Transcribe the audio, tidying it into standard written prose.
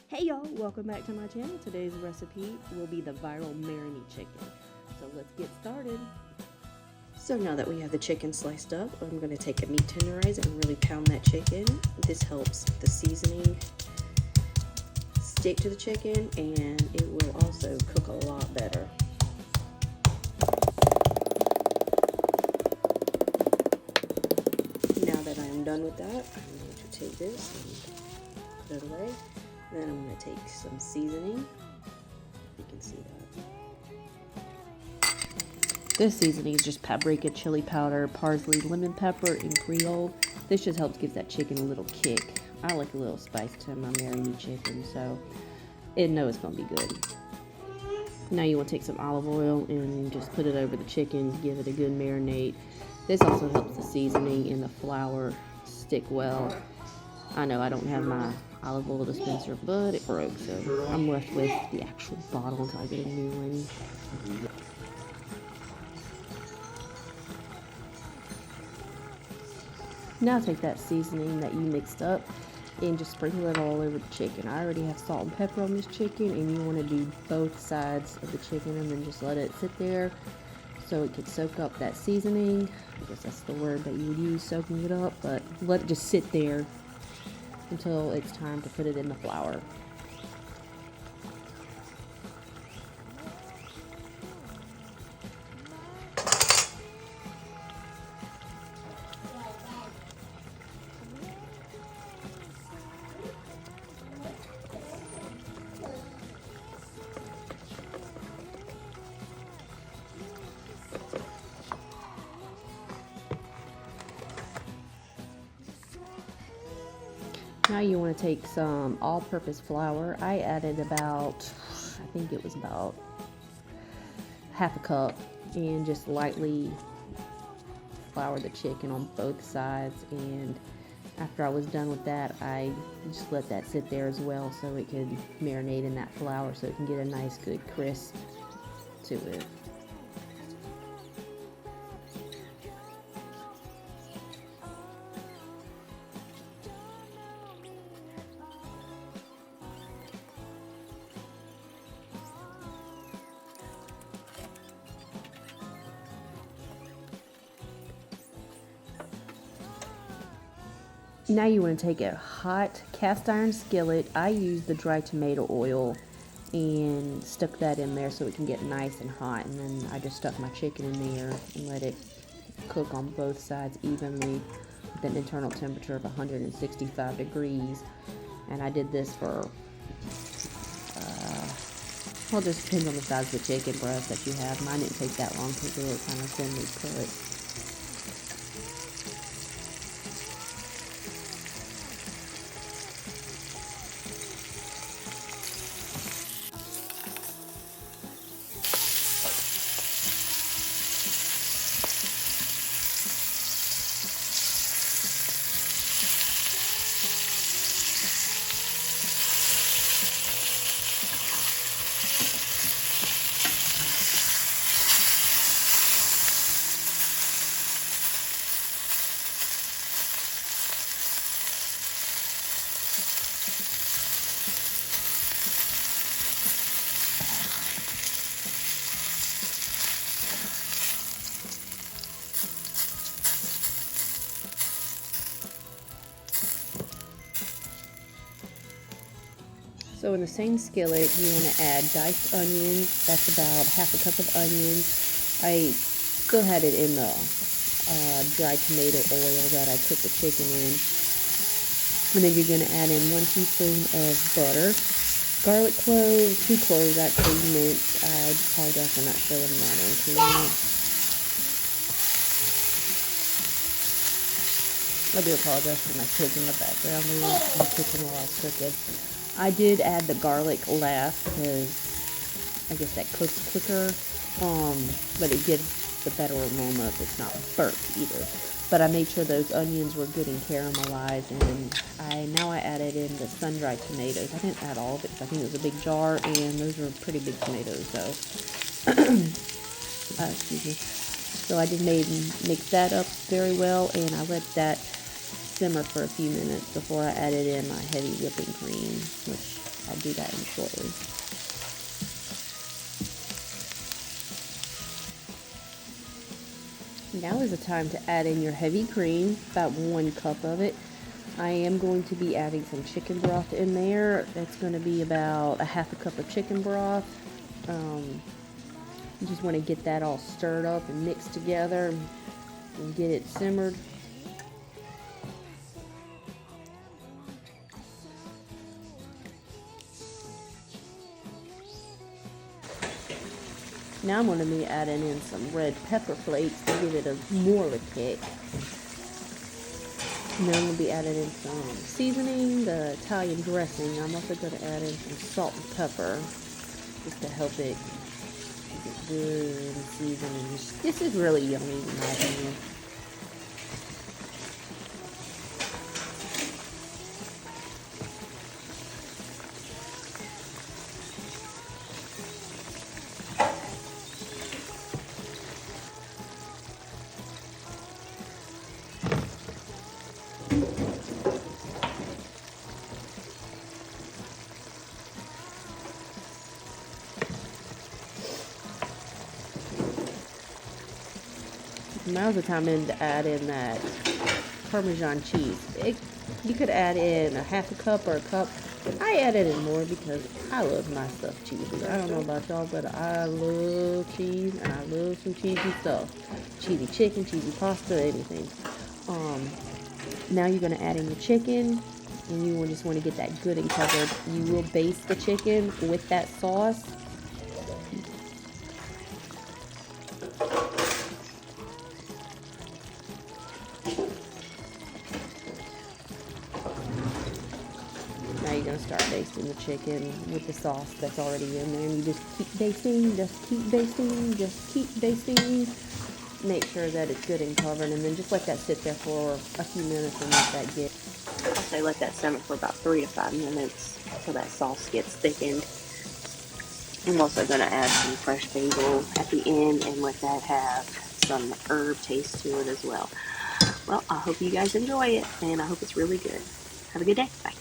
Hey y'all, welcome back to my channel. Today's recipe will be the viral marinade chicken. So let's get started. So now that we have the chicken sliced up, I'm going to take a meat tenderizer and really pound that chicken. This helps the seasoning stick to the chicken and it will also cook a lot better. Now that I am done with that, I'm going to take this and put it away. Then I'm going to take some seasoning. You can see that. This seasoning is just paprika, chili powder, parsley, lemon pepper, and creole. This just helps give that chicken a little kick. I like a little spice to my marinade chicken, so it knows it's going to be good. Now you want to take some olive oil and just put it over the chicken to give it a good marinade. This also helps the seasoning and the flour stick well. I know I don't have my olive oil dispenser, but it broke, so I'm left with the actual bottle until I get a new one. Now take that seasoning that you mixed up and just sprinkle it all over the chicken. I already have salt and pepper on this chicken, and you want to do both sides of the chicken and then just let it sit there so it can soak up that seasoning. I guess that's the word that you would use, soaking it up, but let it just sit there until it's time to put it in the flour. Now you want to take some all-purpose flour. I added about, I think it was about half a cup, and just lightly flour the chicken on both sides. And after I was done with that, I just let that sit there as well so it could marinate in that flour so it can get a nice good crisp to it. Now you want to take a hot cast iron skillet. I use the dry tomato oil and stuck that in there so it can get nice and hot, and then I just stuck my chicken in there and let it cook on both sides evenly with an internal temperature of 165 degrees. And I did this for well, it just depends on the size of the chicken breast that you have. Mine didn't take that long because they were kind of thinly cut. So in the same skillet, you want to add diced onions. That's about half a cup of onions. I still had it in the dry tomato oil that I cooked the chicken in. And then you're going to add in 1 teaspoon of butter, garlic cloves, 2 cloves actually minced. I apologize for not showing that on camera. I do apologize for my kids in the background. They were in the kitchen while I was cooking. I did add the garlic last because I guess that cooks quicker, but it gives the better aroma if it's not burnt either. But I made sure those onions were good and caramelized, and now I added in the sun-dried tomatoes. I didn't add all of it because I think it was a big jar, and those were pretty big tomatoes, so excuse me. So I just mix that up very well, and I let that simmer for a few minutes before I added in my heavy whipping cream, which I I'll do that in shortly. Now is the time to add in your heavy cream, about 1 cup of it. I am going to be adding some chicken broth in there. It's going to be about 1/2 cup of chicken broth. You just want to get that all stirred up and mixed together and get it simmered. Now I'm going to be adding in some red pepper flakes to give it more of a kick. And then I'm going to be adding in some seasoning, the Italian dressing. I'm also going to add in some salt and pepper just to help it get good and seasoned. This is really yummy in my opinion. Now's the time to add in that Parmesan cheese. You could add in 1/2 cup or a cup. I added in more because I love my stuff cheesy. I don't know about y'all, but I love cheese and I love some cheesy stuff. Cheesy chicken, cheesy pasta, anything. Now you're gonna add in your chicken, and you just want to get that good and covered. You will baste the chicken with that sauce. Now you're going to start basting the chicken with the sauce that's already in there. And you just keep basting, just keep basting, just keep basting. Make sure that it's good and covered, and then just let that sit there for a few minutes and let that get. I'll say let that simmer for about 3 to 5 minutes so that sauce gets thickened. I'm also going to add some fresh basil at the end and let that have some herb taste to it as well. Well, I hope you guys enjoy it, and I hope it's really good. Have a good day. Bye.